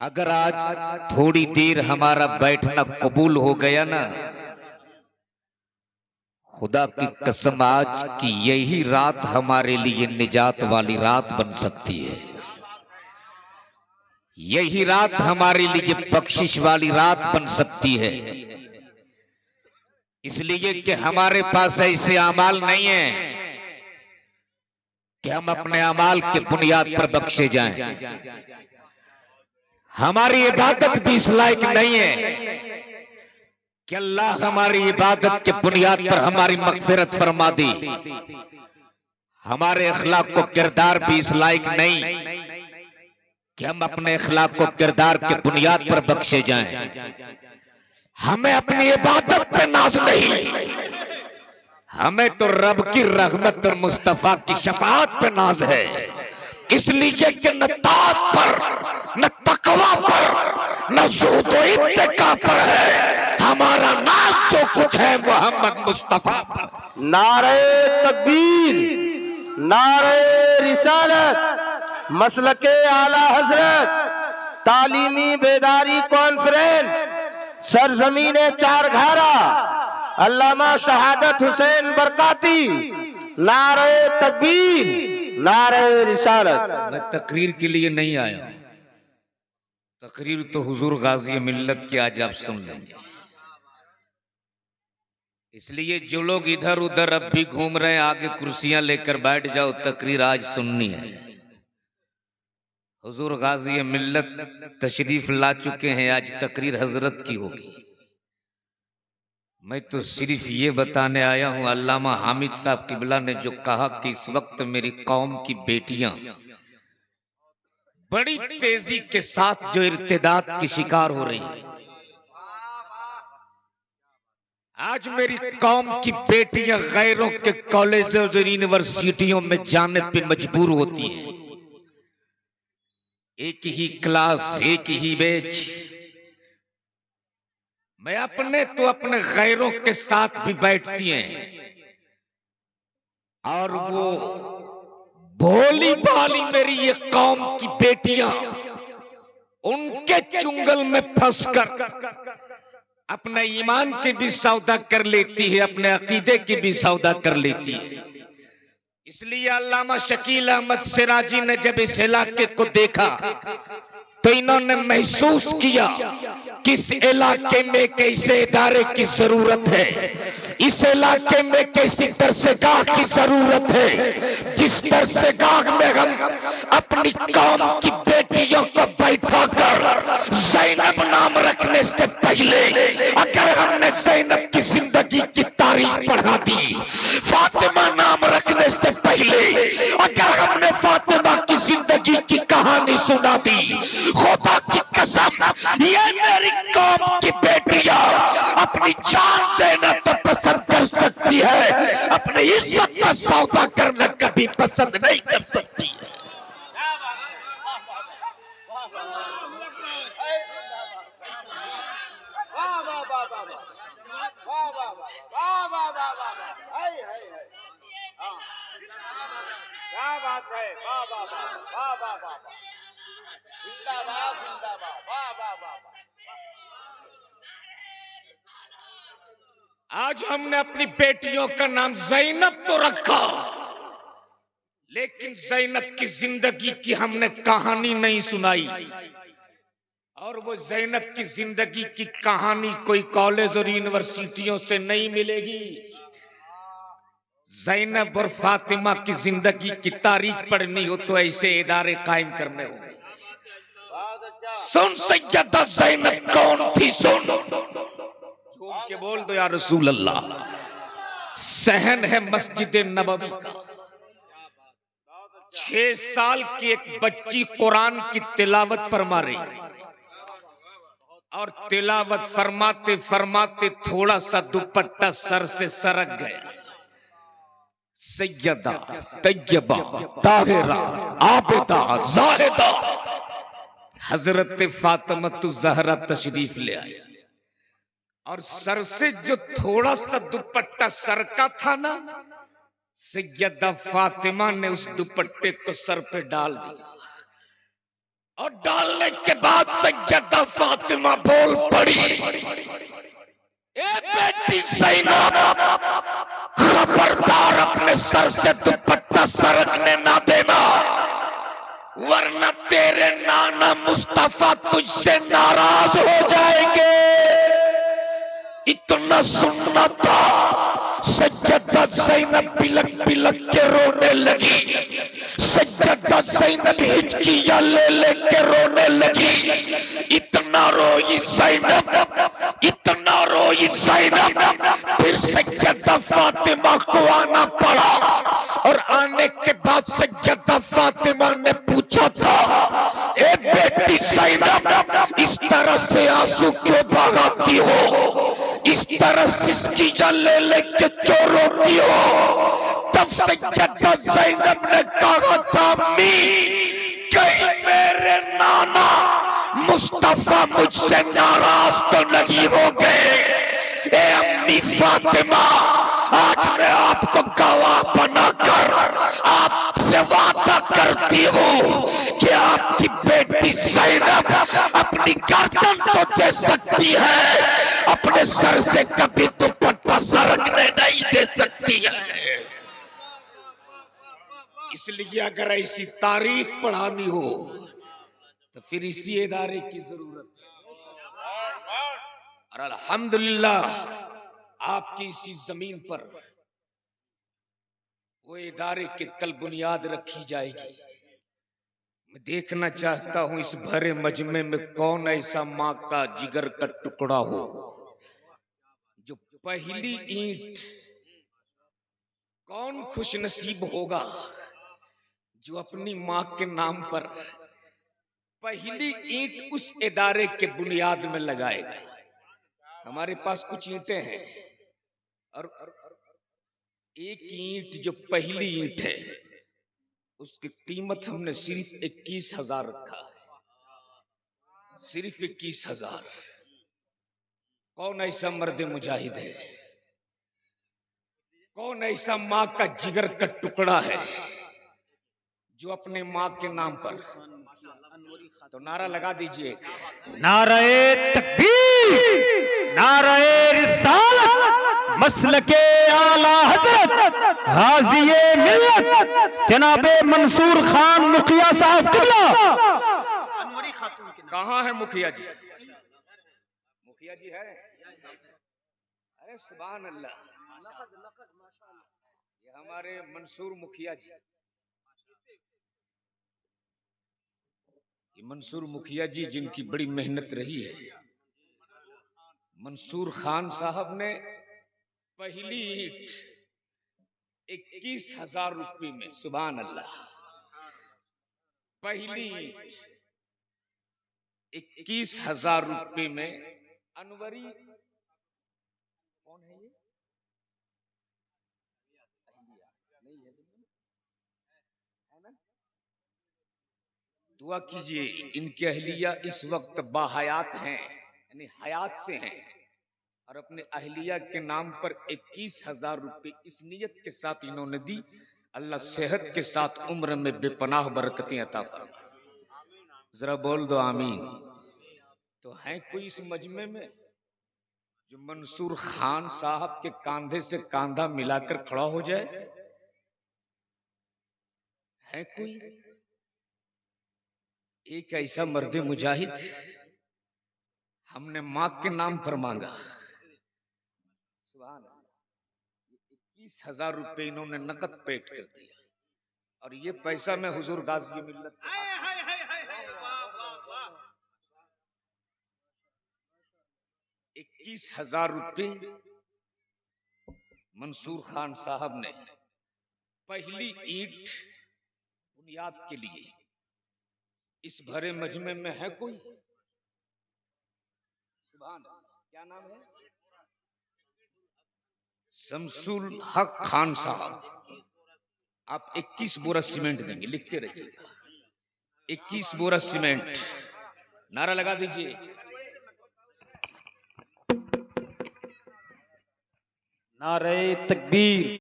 अगर आज थोड़ी देर हमारा बैठना कबूल हो गया ना, खुदा की कसम आज की यही रात हमारे लिए निजात वाली रात बन सकती है। यही रात हमारे लिए बख्शिश वाली रात बन सकती है। इसलिए कि हमारे पास ऐसे अमाल नहीं है कि हम अपने अमाल के बुनियाद पर बख्शे जाएं। हमारी इबादत भी इस लायक नहीं है कि अल्लाह हमारी इबादत के बुनियाद पर हमारी मगफिरत फरमा दी। हमारे अखलाक को किरदार भी इस लायक नहीं कि हम अपने अखलाक को किरदार के बुनियाद पर बख्शे जाएं। हमें अपनी इबादत पे नाज नहीं, हमें तो रब की रहमत और मुस्तफा की शफाअत पे नाज है। इसलिए कि न ताअत पर, न तकवा पर, न ज़ुहद व इत्तिका पर है, हमारा नाज जो कुछ है मोहम्मद मुस्तफा पर। नारे तकबीर, नारे रिसालत, मसलके आला हजरत, तालीमी बेदारी कॉन्फ्रेंस, सरजमीने चारघारा, अल्लामा शहादत हुसैन बरकाती। नारे तकबीर, नारे रिसालत। मैं तकरीर के लिए नहीं आया, तकरीर तो हुजूर गाजी मिल्लत की आज आप सुन लेंगे। इसलिए जो लोग इधर उधर अब भी घूम रहे हैं, आगे कुर्सियां लेकर बैठ जाओ, तकरीर आज सुननी है। हुजूर गाजी मिल्लत तशरीफ ला चुके हैं, आज तकरीर हजरत की होगी। मैं तो सिर्फ ये बताने आया हूं, अल्लामा हामिद साहब किबला ने जो कहा कि इस वक्त मेरी कौम की बेटियां बड़ी तेजी के साथ जो इर्तिदाद की शिकार हो रही है। आज मेरी कौम की बेटियां गैरों के कॉलेजों और यूनिवर्सिटियों में जाने पे मजबूर होती हैं। एक ही क्लास, एक ही बैच। मैं अपने तो अपने गैरों के साथ भी बैठती हैं और वो भोली भाली मेरी ये कौम की बेटियां उनके चुंगल में फंसकर अपने ईमान के भी सौदा कर लेती है, अपने अकीदे की भी सौदा कर लेती है। इसलिए अल्लामा शकील अहमद सिराजी ने जब इस इलाके को देखा तो इन्होंने महसूस किया कि इस इलाके में एक ऐसे इदारे की जरूरत है, इस इलाके में एक ऐसी दरसगाह की जरूरत है जिस दरसगाह में हम अपनी कौम की बेटियों को बैठा कर ज़ैनब नाम रखने से पहले अगर हमने ज़ैनब की जिंदगी की तारीख पढ़ा दी, फातिमा नाम रखने से पहले अगर हमने फातिमा की जिंदगी की कहानी सुना दी, खुदा की कसम ये मेरी कौम की बेटियां अपनी जान देना तो पसंद कर सकती है, अपनी इज्जत का सौदा करना कभी पसंद नहीं कर सकती है। क्या बात है, वाह वाह वाह वाह वाह वाह, जिंदाबाद जिंदाबाद, वाह वाह वाह। आज हमने अपनी बेटियों का नाम ज़ैनब तो रखा, लेकिन ज़ैनब की जिंदगी की हमने कहानी नहीं सुनाई। और वो ज़ैनब की जिंदगी की कहानी कोई कॉलेज और यूनिवर्सिटियों से नहीं मिलेगी। ज़ैनब और फातिमा की जिंदगी की तारीख पढ़नी हो तो ऐसे इदारे कायम करने हो। सुन सैयदा ज़ैनब कौन थी, सुन झूम के बोल दो या रसूल अल्लाह। सहन है मस्जिद नबवी का, 6 साल की एक बच्ची कुरान की तिलावत फरमा रही और तिलावत फरमाते फरमाते थोड़ा सा दुपट्टा सर से सरक गया। सैयदा तैयबा ताहिरा आबिदा जाहिदा हजरत फातिमा ज़हरा तशरीफ ले आया और सर से जो थोड़ा सा दुपट्टा सरका था ना, सैयदा फातिमा ने उस दुपट्टे को सर पे डाल दिया और डालने के बाद सैयदा फातिमा बोल पड़ी, ए बेटी ज़ैनब, खबरदार अपने सर से दुपट्टा सरकने ना देना, वरना तेरे नाना मुस्तफा तुझसे नाराज हो जाएंगे। इतना सुनना था, सैयदा ज़ैनब बिलक बिलक के रोने लगी। सैयदा ज़ैनब हिचकियां ले लेके रोने लगी। इतना रोई ज़ैनब, इतना रोई ज़ैनब, फिर सैयदा फातिमा को आना पड़ा। और आने के बाद सैयदा फातिमा ने पूछा था, ए बेटी ज़ैनब, इस तरह से आंसू क्यों बहाती हो, इस तरह सिसकियां ले लेके क्यों रोती हो? तब सैयदा ज़ैनब ने कहा था, अम्मी, कहीं मेरे नाना मुस्तफा मुझसे नाराज तो नहीं हो गए। ए अम्मी फातिमा, आज मैं आपको गवाह बनाकर आपसे वादा करती हूँ कि आपकी बेटी ज़ैनब अपनी गर्दन तो दे सकती है, अपने सर से कभी दुपट्टा सरकने नहीं दे सकती है। इसलिए अगर ऐसी तारीख पढ़ानी हो तो फिर इसी इदारे की जरूरत है। और अल्हम्दुलिल्लाह आपकी इसी जमीन पर वो इदारे की कल बुनियाद रखी जाएगी। मैं देखना चाहता हूं इस भरे मजमे में कौन ऐसा माँ का जिगर का टुकड़ा हो जो पहली ईंट, कौन खुशनसीब होगा जो अपनी माँ के नाम पर पहली ईंट उस इदारे के बुनियाद में लगाएगा। हमारे पास कुछ ईंटें हैं और एक ईंट जो पहली ईंट है उसकी कीमत हमने सिर्फ 21,000 रखा है, सिर्फ 21,000। कौन ऐसा मर्द मुजाहिद है, कौन ऐसा माँ का जिगर का टुकड़ा है जो अपने माँ के नाम पर, तो नारा लगा दीजिए, नारे तकबीर, नारे रिसालत, मसलके आला हजरत हाजिए मिल्लत जनाबे मंसूर खान मुखिया साहब किबला। कहाँ है मुखिया जी? मुखिया जी है? अरे सुभान अल्लाह, ये हमारे मंसूर मुखिया जी, ये मंसूर मुखिया जी जिनकी बड़ी मेहनत रही है। मंसूर खान साहब ने पहली ईंट 21,000 रुपये में, सुभान अल्लाह, पहली ईंट 21,000 रुपये में अनवरी, कौन है ये? नहीं है ना? दुआ कीजिए, इनकी अहलिया इस वक्त बाहयात हैं, यानी हयात से हैं, और अपने अहलिया के नाम पर 21,000 रुपये इस नियत के साथ इन्होंने दी, अल्लाह सेहत के साथ उम्र में बेपनाह बरकतें अता फरमाए। जरा बोल दो आमीन। तो है कोई इस मजमे में जो मंसूर खान साहब के कांधे से कांधा मिलाकर खड़ा हो जाए? है कोई एक ऐसा मर्द मुजाहिद? हमने माँ के नाम पर मांगा, 21,000 रुपये इन्होंने नकद पेट कर दिया, और ये पैसा मैं हुजूर गाजी मिल्लत 21,000 रुपये मंसूर खान साहब ने पहली ईंट बुनियाद के लिए। इस भरे मजमे में है कोई? सुभान अल्लाह, क्या नाम है? शमसुल हक खान साहब। आप 21 बोरा सीमेंट देंगे, लिखते रहिएगा, 21 बोरा सीमेंट। नारा लगा दीजिए, नारे तकबीर।